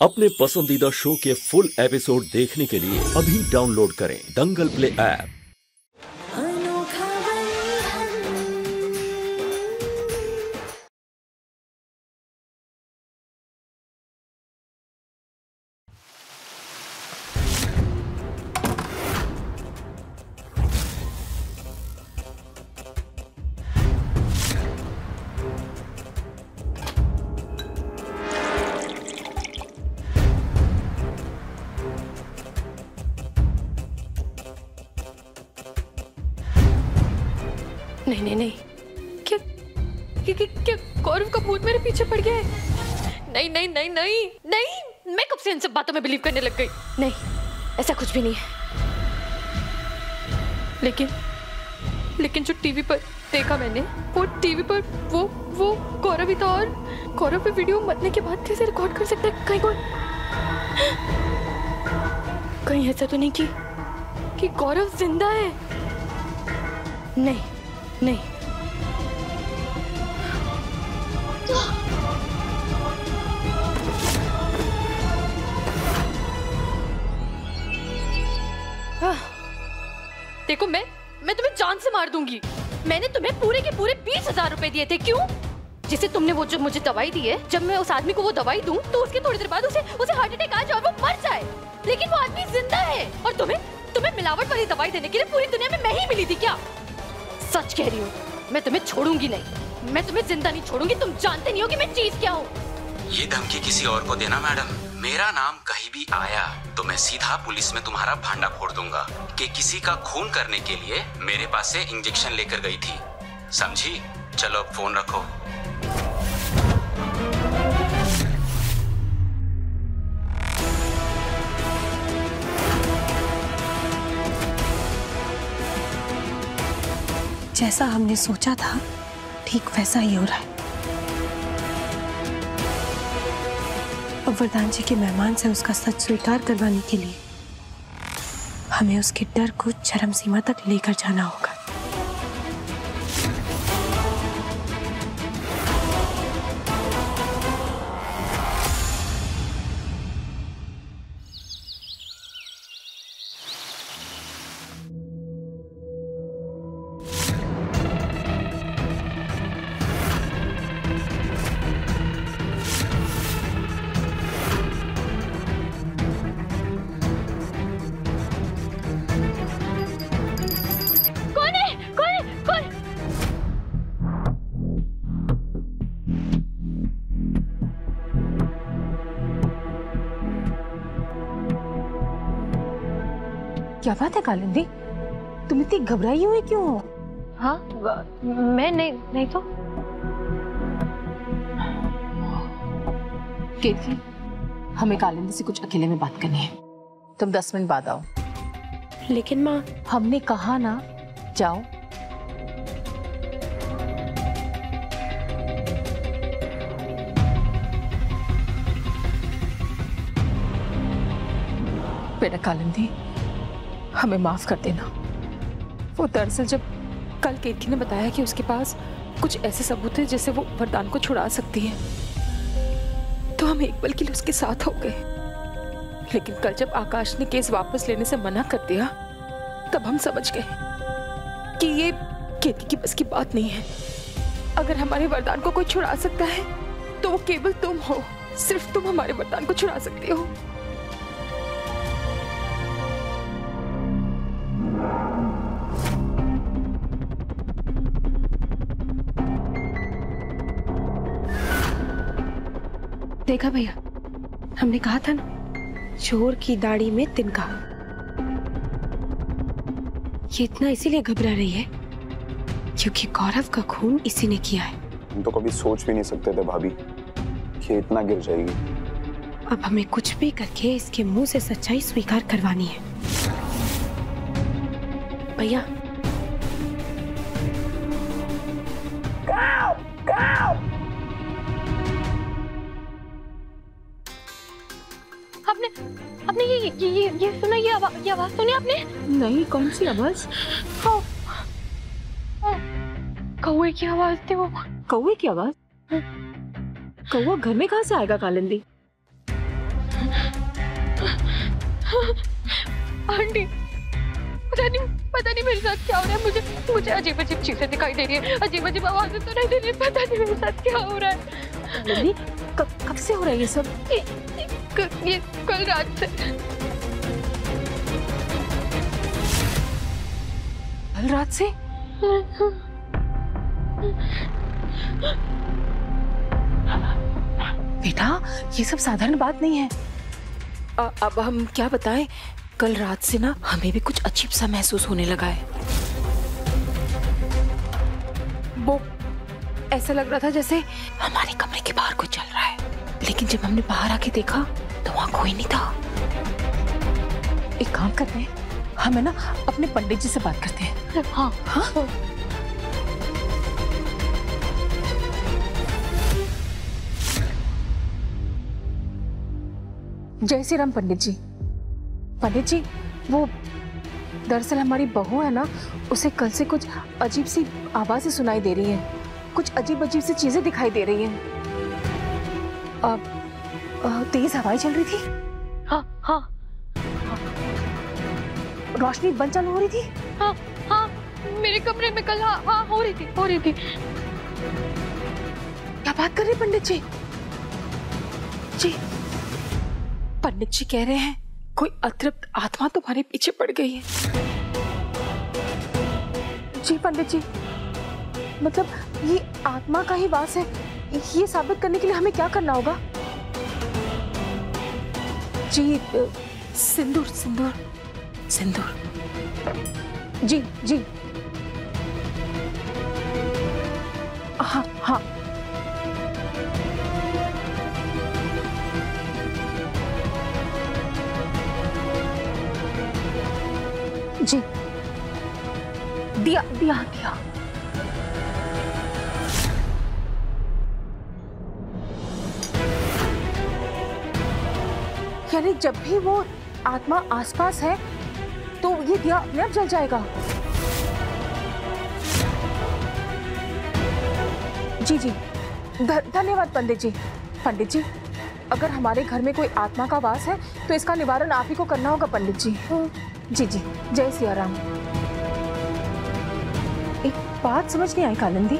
अपने पसंदीदा शो के फुल एपिसोड देखने के लिए अभी डाउनलोड करें दंगल प्ले ऐप। नहीं नहीं नहीं, क्या गौरव का भूत मेरे पीछे पड़ गया है? नहीं नहीं नहीं नहीं नहीं, मैं कब से इन सब बातों में बिलीव करने लग गई। नहीं, ऐसा कुछ भी नहीं है। लेकिन जो टीवी पर देखा मैंने, वो टीवी पर वो गौरव ही था। और गौरव पे वीडियो मरने के बाद कैसे रिकॉर्ड कर सकता है? कहीं ऐसा तो नहीं कि गौरव जिंदा है? नहीं नहीं, देखो मैं तुम्हें जान से मार दूंगी। मैंने तुम्हें पूरे के पूरे 20,000 रुपए दिए थे। क्यों? जिसे तुमने वो जो मुझे दवाई दी है, जब मैं उस आदमी को वो दवाई दूं तो उसके थोड़ी देर बाद उसे हार्ट अटैक आ जाए और वो मर जाए। लेकिन वो आदमी जिंदा है। और तुम्हें मिलावट वाली दवाई देने के लिए पूरी दुनिया में मैं ही मिली थी क्या? सच कह रही हूँ, मैं तुम्हें छोड़ूंगी नहीं। मैं तुम्हें जिंदा नहीं छोड़ूंगी। तुम जानते नहीं हो कि मैं चीज क्या हूँ। ये धमकी किसी और को देना मैडम। मेरा नाम कहीं भी आया तो मैं सीधा पुलिस में तुम्हारा भांडा फोड़ दूंगा कि किसी का खून करने के लिए मेरे पास से इंजेक्शन लेकर गई थी। समझी? चलो अब फोन रखो। जैसा हमने सोचा था ठीक वैसा ही हो रहा है। अब वरदान जी के मेहमान से उसका सच स्वीकार करवाने के लिए हमें उसके डर को चरम सीमा तक लेकर जाना होगा। क्या बात है कालिंदी, तुम इतनी घबराई हुई क्यों हो? हाँ, मैं नहीं तो। केतली, हमें कालिंदी से कुछ अकेले में बात करनी है। तुम 10 मिनट बाद आओ। लेकिन माँ, हमने कहा ना, जाओ। बेटा कालिंदी, हमें माफ कर देना। वो दरअसल जब कल केतकी ने बताया कि उसके पास कुछ ऐसे सबूत हैं जिससे वो वरदान को छुड़ा सकती है, तो हम एक पल के लिए उसके साथ हो गए। लेकिन कल जब आकाश ने केस वापस लेने से मना कर दिया, तब हम समझ गए कि ये केतकी की बस की बात नहीं है। अगर हमारे वरदान को कोई छुड़ा सकता है तो वो केवल तुम हो। सिर्फ तुम हमारे वरदान को छुड़ा सकती हो। देखा भैया, हमने कहा था ना, चोर की दाढ़ी में तिनका। ये इतना इसीलिए घबरा रही है क्योंकि गौरव का खून इसी ने किया है। हम तो कभी सोच भी नहीं सकते थे भाभी कि इतना गिर जाएगी। अब हमें कुछ भी करके इसके मुंह से सच्चाई स्वीकार करवानी है। भैया, आपने ये सुना? ये आवाज सुनी आपने? नहीं, कौन सी आवाज? कौवे की आवाज थी वो। कौवे की आवाज? कौवा घर में कहाँ से आएगा कालिंदी? आंटी, पता नहीं मेरे साथ क्या हो रहा है। मुझे अजीब अजीब चीजें दिखाई दे रही है, अजीब अजीब आवाजें सुनाई दे रही है। पता नहीं मेरे साथ क्या हो रहा है। कब से हो रहा है ये सब? ये कल रात से। कल रात से? बेटा, ये सब साधारण बात नहीं है। अब हम क्या बताएं? कल रात से ना हमें भी कुछ अजीब सा महसूस होने लगा है। वो ऐसा लग रहा था जैसे हमारे कमरे के बाहर कुछ चल रहा है, लेकिन जब हमने बाहर आके देखा तो वहां कोई नहीं था। एक काम करते हैं, हम है ना अपने पंडित जी से बात करते हैं। हाँ हाँ। जय श्री राम पंडित जी। पंडित जी, वो दरअसल हमारी बहू है ना, उसे कल से कुछ अजीब सी आवाजें सुनाई दे रही हैं, कुछ अजीब अजीब सी चीजें दिखाई दे रही हैं। तेज हवाएं चल रही थी। हाँ हाँ। रोशनी बंद चालू हो रही थी। हाँ हाँ, मेरे कमरे में कल हाँ हो रही थी। क्या बात कर रहे पंडित जी? जी, पंडित जी कह रहे हैं कोई अतृप्त आत्मा तुम्हारे पीछे पड़ गई है। जी पंडित जी, मतलब ये आत्मा का ही वास है, ये साबित करने के लिए हमें क्या करना होगा? जी, सिंदूर सिंदूर सिंदूर। जी जी, हाँ हाँ। जी, दिया दिया दिया। यानी जब भी वो आत्मा आसपास है तो ये दिया अपने आप जल जाएगा। जी जी, धन्यवाद पंडित जी। पंडित जी, अगर हमारे घर में कोई आत्मा का वास है तो इसका निवारण आप ही को करना होगा पंडित जी। जी जी, जय सिया राम। एक बात समझ नहीं आई कालिंदी,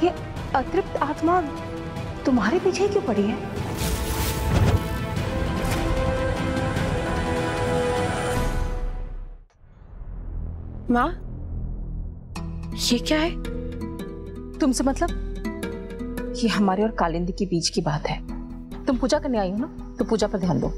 ये अतृप्त आत्मा तुम्हारे पीछे क्यों पड़ी है? माँ, ये क्या है? तुमसे मतलब? ये हमारे और कालिंदी के बीच की बात है। तुम पूजा करने आई हो ना, तो पूजा पर ध्यान दो।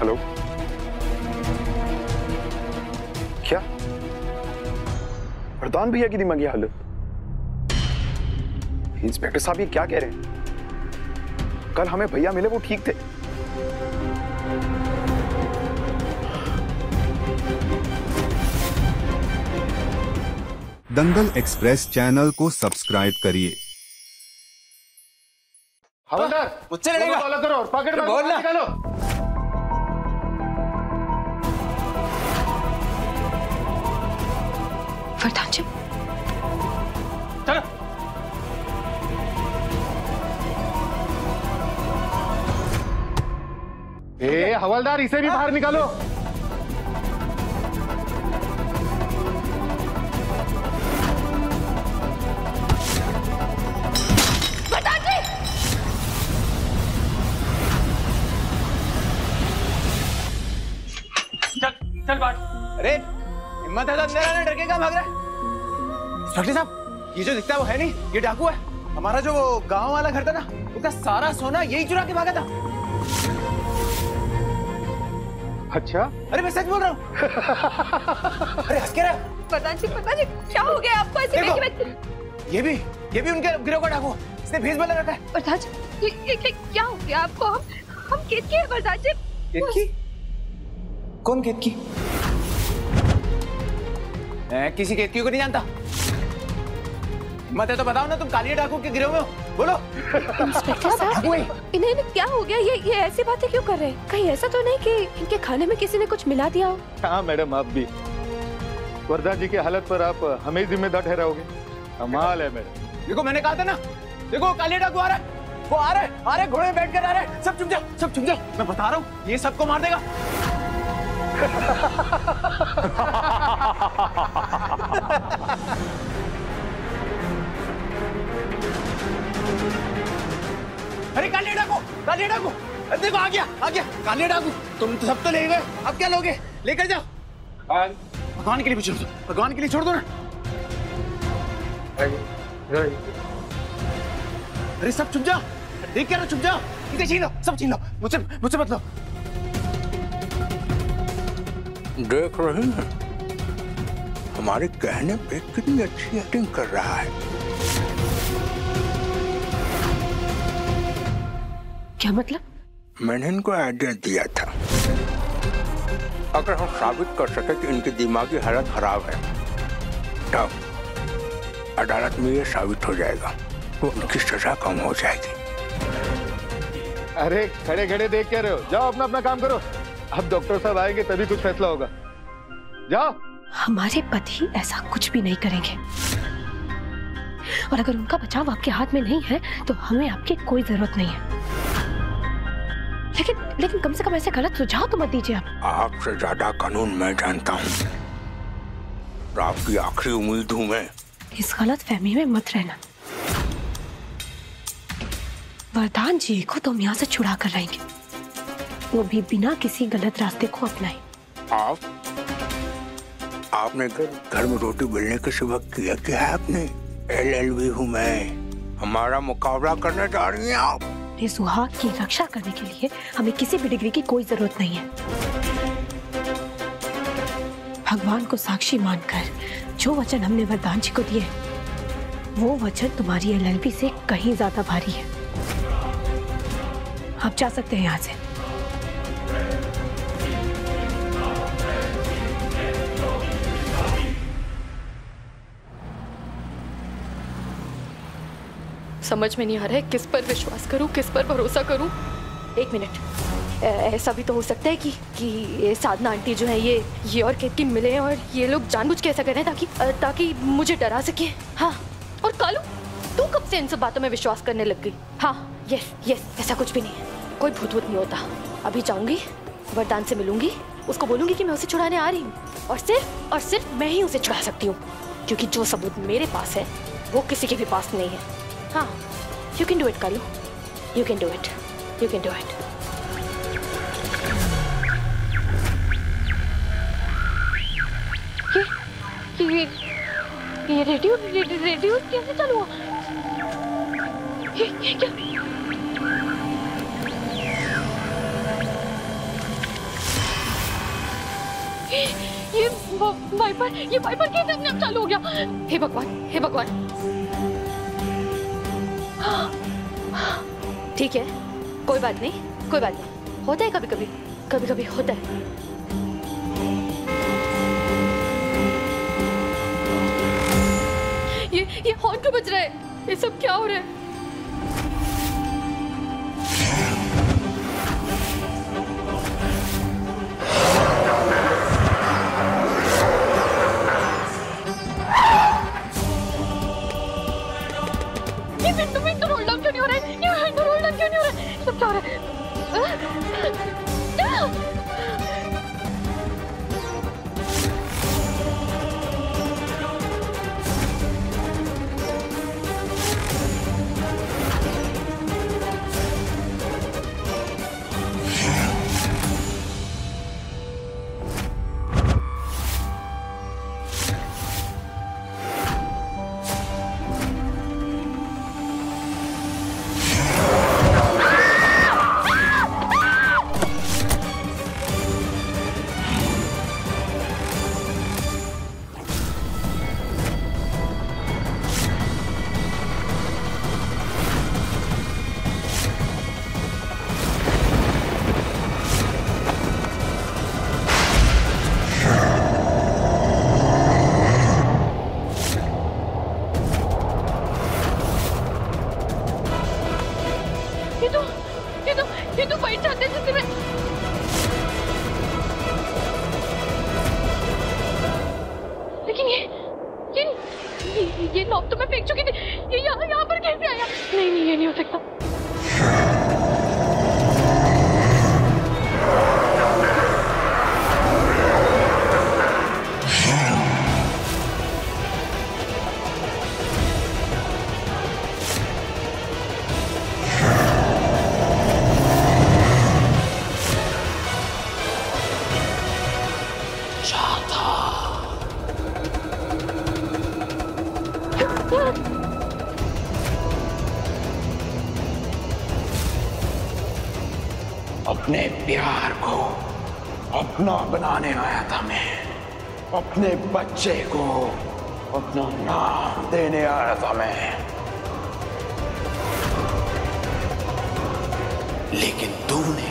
हेलो, क्या वरदान भैया की दिमागी हालत? इंस्पेक्टर साहब ये क्या कह रहे हैं? कल हमें भैया मिले, वो ठीक थे। दंगल एक्सप्रेस चैनल को सब्सक्राइब करिए। हवलदार, मुझसे लड़ेगा? फॉलो करो और पकड़ बोल ना। निकालो। वरदान जी, चलो। हवलदार, इसे भी बाहर निकालो। चल बात। अरे हिम्मत है तो अंदर आना, डर के क्या भाग रहा है? डॉक्टर साहब, ये जो दिखता है वो है नहीं, ये डाकू है। हमारा जो वो गांव वाला घर था ना, उसका सारा सोना यही चुरा के भागा था। अच्छा? अरे मैं सच बोल रहा हूँ। अरे हंस क्या रहा है? वरदान जी क्या हो गया आपको? ऐसे ये भी उनके गिरोह का डाकू, इसने भेस बना रखा है। वरदान जी ये क्या हो गया आपको? हम केतकी है वरदान जी। केतकी? कौन केतकी? मैं किसी केतकी को नहीं जानता। मत है तो बताओ ना, तुम कालिया डाकू के गिरोह में हो, बोलो। इंस्पेक्टर साहब, इन्हें क्या हो गया? ये ऐसी बातें क्यों कर रहे हैं? कहीं ऐसा तो नहीं कि इनके खाने में किसी ने कुछ मिला दिया हो? हाँ मैडम, आप भी वरदान जी की हालत पर आप हमें जिम्मेदार ठहराओगे? कमाल है मैडम। देखो मैंने कहा था ना, देखो कालिया डाकू आ रहा है, वो आ रहा है, घोड़े में बैठ कर आ रहा है। सब चुप जाओ, मैं बता रहा हूँ, ये सबको मार देगा। अरे कालिया डाकू, देखो आ गया कालिया डाकू। तुम तो सब तो ले गए, अब क्या लोगे? लेकर जाओ। भगवान के लिए भी छोड़ दो, भगवान के लिए छोड़ दो ना। अरे सब चुप जाओ, देख क्या रहो, चुप जाओ। इसे छीन लो, सब छीन लो, मुझसे मत लो। देख रही हैं हमारे कहने पे कितनी अच्छी एक्टिंग कर रहा है। क्या मतलब? मैंने इनको आइडिया दिया था, अगर हम साबित कर सके कि इनकी दिमागी हालत खराब है तब अदालत में ये साबित हो जाएगा तो उनकी सजा कम हो जाएगी। अरे खड़े खड़े देख क्या रहे हो? जाओ अपना काम करो। अब डॉक्टर साहब आएंगे तभी कुछ फैसला होगा। जाओ। हमारे पति ऐसा कुछ भी नहीं करेंगे, और अगर उनका बचाव आपके हाथ में नहीं है तो हमें आपकी कोई जरूरत नहीं है। लेकिन कम से कम ऐसे गलत सुझाव तो मत दीजिए आप। आपसे ज्यादा कानून मैं जानता हूँ, आपकी आखिरी उम्मीद हूँ मैं। इस गलत फहमी में मत रहना। वरदान जी को तो हम यहाँ से छुड़ा कर रहेंगे, वो भी बिना किसी गलत रास्ते को अपनाए। आपने घर में रोटी बेलने के सिवा किया क्या है आपने? LLB हूँ मैं, हमारा मुकाबला करने जा रही हैं आप। इस सुहाग की रक्षा करने के लिए हमें किसी भी डिग्री की कोई जरूरत नहीं है। भगवान को साक्षी मानकर जो वचन हमने वरदान जी को दिए, वो वचन तुम्हारी LLB से कहीं ज्यादा भारी है। आप जा सकते हैं यहाँ से। समझ में नहीं आ रहा है किस पर विश्वास करूं, किस पर भरोसा करूं। एक मिनट, ऐसा भी तो हो सकता है कि ये साधना आंटी जो है ये और केतकी मिले और ये लोग जानबूझ के ऐसा कर रहे हैं ताकि मुझे डरा सके। हाँ, और कालू तू कब से इन सब बातों में विश्वास करने लग गई? हाँ यस ऐसा कुछ भी नहीं है, कोई भूत नहीं होता। अभी जाऊंगी, वरदान से मिलूंगी, उसको बोलूंगी कि मैं उसे छुड़ाने आ रही हूँ और सिर्फ मैं ही उसे छुड़ा सकती हूँ, क्योंकि जो सबूत मेरे पास है वो किसी के भी पास नहीं है। हाँ, you can do it, Kalu. You can do it. You can do it. ये रेडियो कैसे चालू हुआ? ये क्या? ये वाइपर कैसे अपने आप चालू हो गया? हे भगवान। ठीक है, कोई बात नहीं, होता है कभी होता है। ये हॉर्न क्यों बज रहा है? ये सब क्या हो रहा है? विंडो रोल डाउन क्यों नहीं हो रहा है? सब क्या हो रहा है? नॉब तो मैं फेंक चुकी थी, ये यहाँ पर कैसे आया? नहीं नहीं, ये नहीं हो सकता। अपने प्यार को अपना बनाने आया था मैं, अपने बच्चे को अपना नाम देने आया था मैं, लेकिन तूने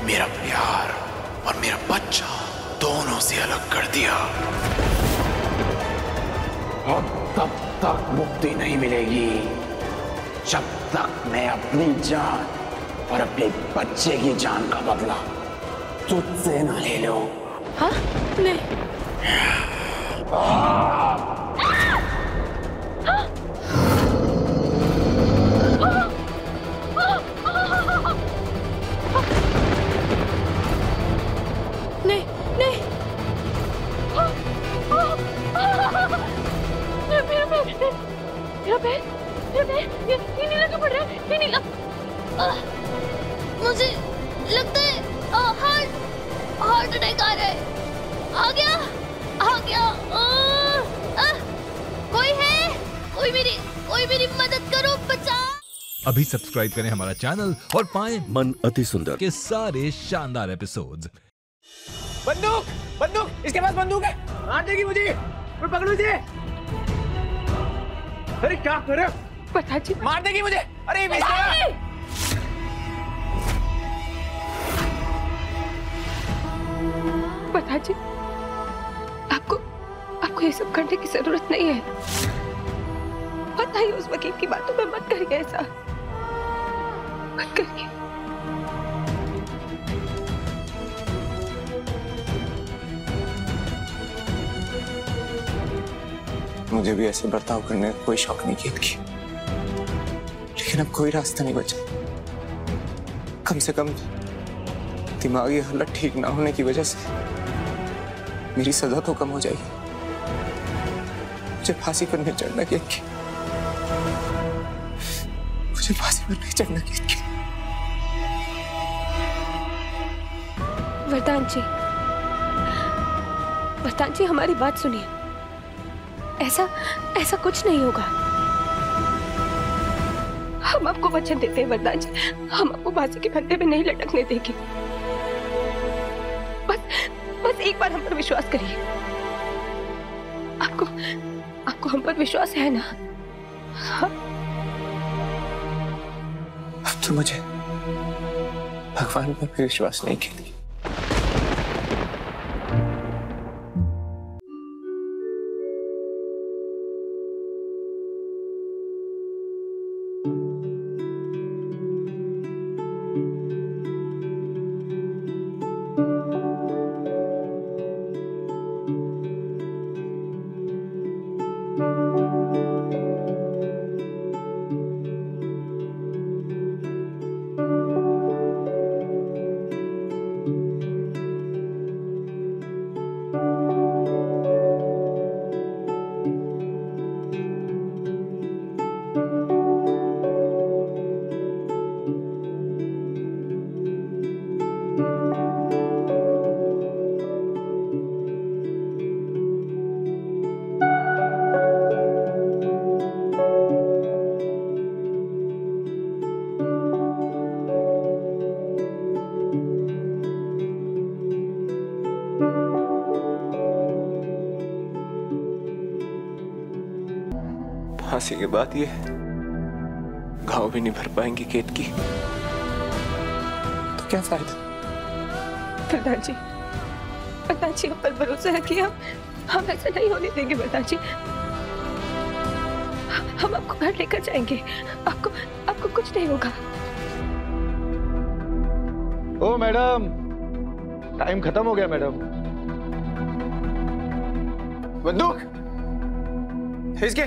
मेरा प्यार और मेरा बच्चा दोनों से अलग कर दिया। अब तब तक मुक्ति नहीं मिलेगी जब तक मैं अपनी जान और अपने बच्चे की जान का बदला तुझसे ना ले लो। हाँ? नहीं। नहीं नहीं, मेरा पैर ये नीला क्यों पड़ रहा है? ये नीला, मुझे लगता है हार्ट अटैक आ रहा है। आ गया। कोई है? कोई मेरी मदद करो, बचा। अभी सब्सक्राइब करें हमारा चैनल और पाएं मन अति सुंदर के सारे शानदार एपिसोड्स। बंदूक, इसके पास बंदूक है, मार देगी मुझे, मैं पकड़ू इसे। अरे क्या कर रहे हो? पता जी, मार देगी मुझे। अरे पता जी, आपको ये सब करने की जरूरत नहीं है। पता ही उस वकील की बातों में मत करिए, ऐसा मत करिए। मुझे भी ऐसे बर्ताव करने का कोई शौक नहीं केत की, लेकिन अब कोई रास्ता नहीं बचा। कम से कम दिमागी हालत ठीक ना होने की वजह से मेरी सजा तो कम हो जाएगी। मुझे फांसी पर नहीं चढ़ना केत की, मुझे फांसी पर नहीं चढ़ना केत की। वरदान जी हमारी बात सुनिए। ऐसा कुछ नहीं होगा। हम आपको वचन देते हैं वरदान जी, हम आपको फांसी के फंदे में नहीं लटकने देंगे। बस एक बार हम पर विश्वास करिए। आपको हम पर विश्वास है ना? हाँ? अब तो मुझे भगवान पर भी विश्वास नहीं किया। फांसी के बाद ये घाव भी नहीं भर पाएंगी केत की, तो क्या फायदा? वरदान जी हम पर भरोसा रखिए। हम ऐसा नहीं होने देंगे वरदान जी। हम आपको घर लेकर जाएंगे। आपको कुछ नहीं होगा। ओ मैडम, टाइम खत्म हो गया मैडम। बंदूक इसके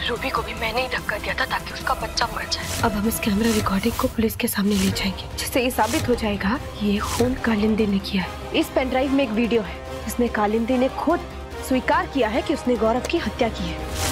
रूबी को भी मैंने ही धक्का दिया था ताकि उसका बच्चा मर जाए। अब हम इस कैमरा रिकॉर्डिंग को पुलिस के सामने ले जाएंगे, जिससे ये साबित हो जाएगा ये खून कालिंदी ने किया है। इस पेन ड्राइव में एक वीडियो है जिसमें कालिंदी ने खुद स्वीकार किया है कि उसने गौरव की हत्या की है।